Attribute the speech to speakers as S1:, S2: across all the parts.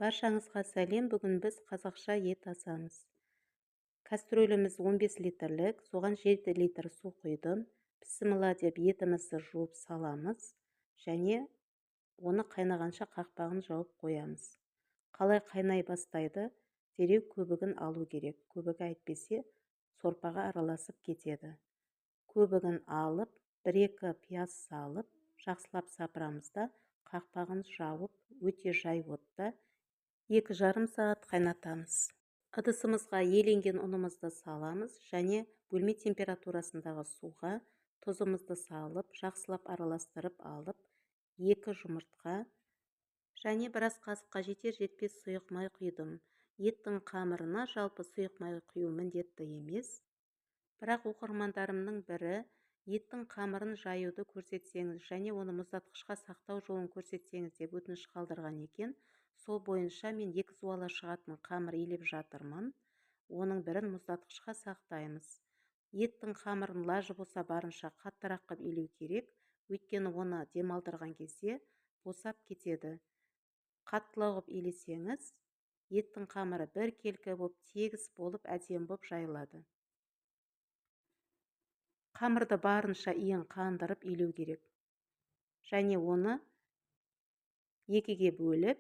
S1: Баршаңызға сәлем. Бүгін біз қазақша ет асамыз. Кастрөліміз 15 литрлік, соған 7 литр су құйдым. Бісмілла деп етімізді жуып саламыз және оны қайнағанша қақпағын жауып қоямыз. Қалай қайнай бастайды, дереу көбігін алу керек. Көбігі әйтпесе сорпаға араласып кетеді. Көбігін алып, 1-2 пияз салып, жақсылап сапырамыз да қақпағын жауып, өте жай отта 2,5 сағат қайнатамыз. Ыдысымызға еленген ұнымызды саламыз және бөлме температурасындағы суға тұзымызды салып, жақсылап араластырып алып, 2 жұмыртқа және біраз қасыққа жетер-жетпес сұйық май құйдым. Еттің қамырына жалпы сұйық май құю міндетті емес. Бірақ оқырмандарымның бірі еттің қамырын жаюды көрсетсеңіз және оны мұздатқышқа сақтау жолын көрсетсеңіз деп өтініш қалдырған екен. Сол бойынша мен 2 суала шығатын қамыр елеп жатырмын. Оның бірін мұздатқышқа сақтаймыз. Еттің қамырын лажы болса барынша қаттырақ қып елеу керек, өйткені оны демалдырған кезде босап кетеді. Қаттылау қып елесеңіз, еттің қамыры біркелкі болып, тегіс болып, әдемі болып жайылады. Қамырды барынша иін қандырып елеу керек. Және оны 2-ге бөліп,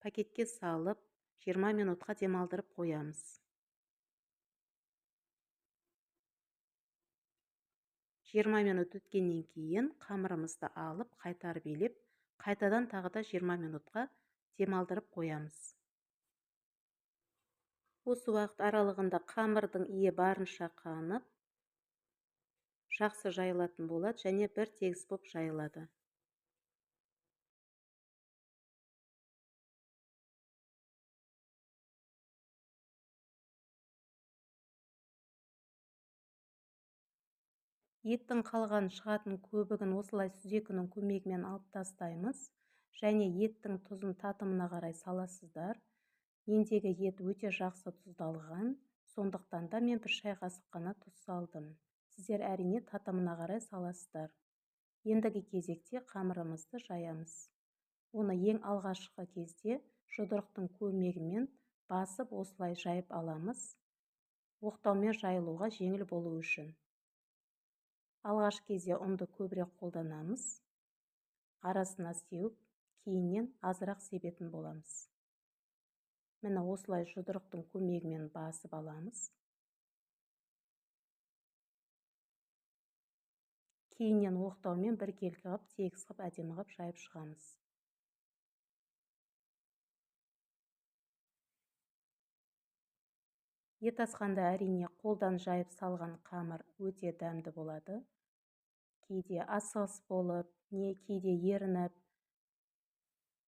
S1: пакетке салып, 20 минутқа демалдырып қоямыз. Жиырма минут өткеннен кейін қамырымызды алып, қайтарып елеп, қайтадан тағы да 20 минутқа демалдырып қоямыз. Осы уақыт аралығында қамырдың иі барынша қанып, жақсы жайылатын болады және бір тегіс болып жайылады. Еттің қалған шығатын көбігін осылай сүзекінің көмегімен алып тастаймыз және еттің тұзын татымына қарай саласыздар. Мендегі ет өте жақсы тұздалған, сондықтан да мен 1 шай қасық қана тұз салдым. Сіздер әрине татымына қарай саласыздар. Ендігі кезекте қамырымызды жаямыз. Оны ең алғашқы кезде жұдырықтың көмегімен басып осылай жайып аламыз, оқтаумен жайылуға жеңіл болу үшін. Алғашқы кезде ұнды көбірек қолданамыз, арасына сеуіп, кейіннен азырақ себетін боламыз. Міне осылай жұдырықтың көмегімен басып аламыз. Кейіннен оқтаумен біркелкі қып, тегіс қып, әдемі қып жайып шығамыз. Ет асқанда әрине қолдан жайып салған қамыр өте дәмді болады. Кейде асығыс болып, не кейде ерініп,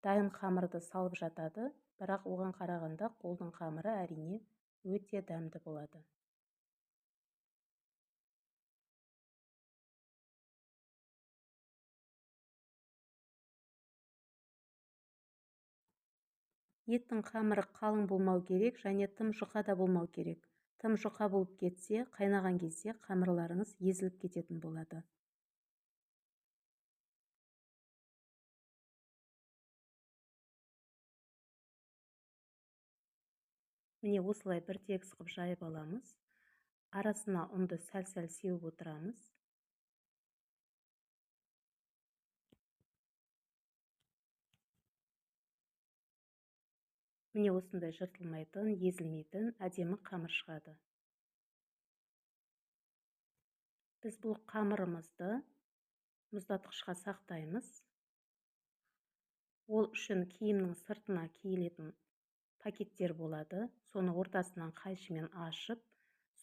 S1: дайын қамырды салып жатады, бірақ оған қарағанда қолдың қамыры әрине өте дәмді болады. Еттің қамыры қалың болмау керек және тым жұқа да болмау керек. Тым жұқа болып кетсе, қайнаған кезде қамырларыңыз езіліп кететін болады. Міне осылай бір тегіс қып жайып аламыз. Арасына ұнды сәл-сәл сеуіп отырамыз. Міне осындай жыртылмайтын, езілмейтін әдемі қамыр шығады. Біз бұл қамырымызды мұздатқышқа сақтаймыз. Ол үшін киімнің сыртына киілетін пакеттер болады. Соны ортасынан қайшымен ашып,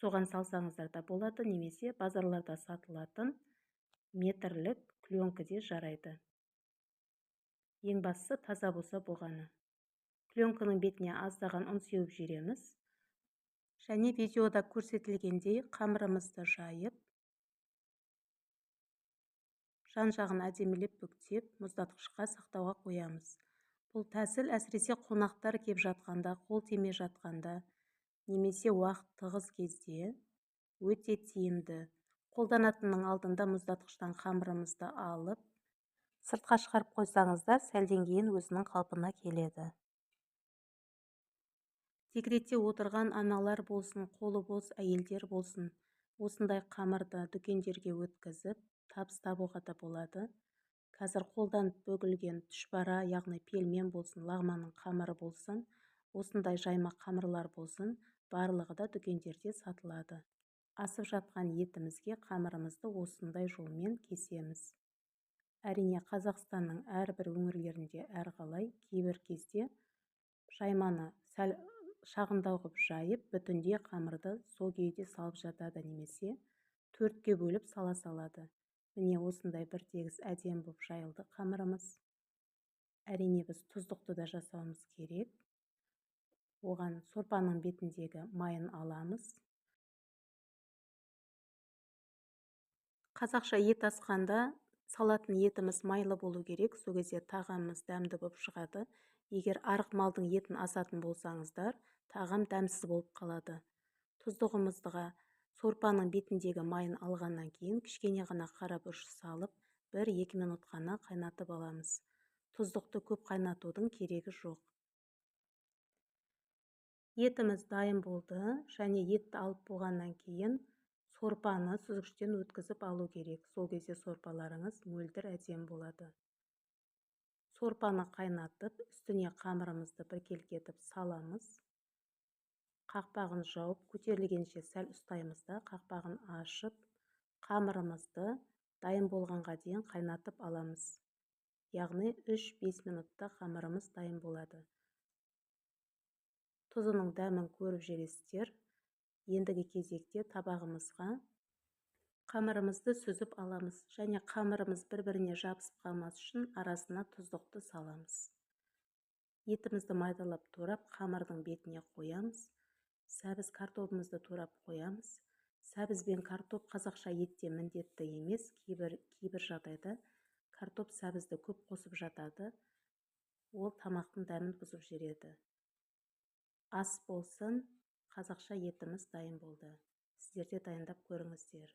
S1: соған салсаңыздар да болады, немесе базарларда сатылатын метрлік пленкіде жарайды. Ең бастысы таза болса болғаны. Пленканың бетіне аздаған ұн сеуіп жібереміз. Және видеода көрсетілгендей қамырымызды жайып, жан-жағын әдемілеп бүктеп, мұздатқышқа сақтауға қоямыз. Бұл тәсіл әсіресе қонақтар кеп жатқанда, қол тимей жатқанда, немесе уақыт тығыз кезде өте тиімді. Қолданатынның алдында мұздатқыштан қамырымызды алып, сыртқа шығарып қойсаңыздар, сәлден кейін өзінің қалпына келеді. Декретте отырған аналар болсын, қолы бос әйелдер болсын, осындай қамырды дүкендерге өткізіп, табыс табуға да болады. Қазір қолдан бөгілген түшпара, яғни пельмен болсын, лағманның қамыры болсын, осындай жайма қамырлар болсын, барлығы да дүкендерде сатылады. Асып жатқан етімізге қамырымызды осындай жолмен кесеміз. Әрине, Қазақстанның әрбір өңірлерінде әрқалай, кейбір кезде жайманы сәл шағындау қып жайып, бүтіндей қамырды сол күйде салып жатады, немесе төртке бөліп сала салады. Міне осындай бір тегіс әдемі болып жайылды қамырымыз. Әрине, біз тұздықты да жасауымыз керек. Оған сорпаның бетіндегі майын аламыз. Қазақша ет асқанда салатын етіміз майлы болу керек, сол кезде тағамымыз дәмді болып шығады. Егер арық малдың етін асатын болсаңыздар, тағам дәмсіз болып қалады. Тұздығымызға сорпаның бетіндегі майын алғаннан кейін кішкене ғана қарабұрыш салып, 1-2 минут қана қайнатып аламыз. Тұздықты көп қайнатудың керегі жоқ. Етіміз дайын болды, және етті алып болғаннан кейін сорпаны сүзгіштен өткізіп алу керек. Сол кезде сорпаларыңыз мөлдір әдемі болады. Сорпаны қайнатып, үстіне қамырымызды біркелкі етіп саламыз. Қақпағын жауып, көтерілгенше сәл ұстаймыз да, қақпағын ашып, қамырымызды дайын болғанға дейін қайнатып аламыз. Яғни 3-5 минутта қамырымыз дайын болады. Тұзының дәмін көріп жүресіздер. Ендігі кезекте табағымызға қамырымызды сүзіп аламыз, және қамырымыз бір-біріне жабысып қалмас үшін арасына тұздықты саламыз. Етімізді майдалап турап, қамырдың бетіне қоямыз. Сәбіз картопымызды турап қоямыз. Сәбіз бен картоп қазақша етте міндетті емес, кейбір жағдайда картоп сәбізді көп қосып жатады. Ол тамақтың дәмін бұзып жібереді. Ас болсын, қазақша етіміз дайын болды. Сіздер де дайындап көріңіздер.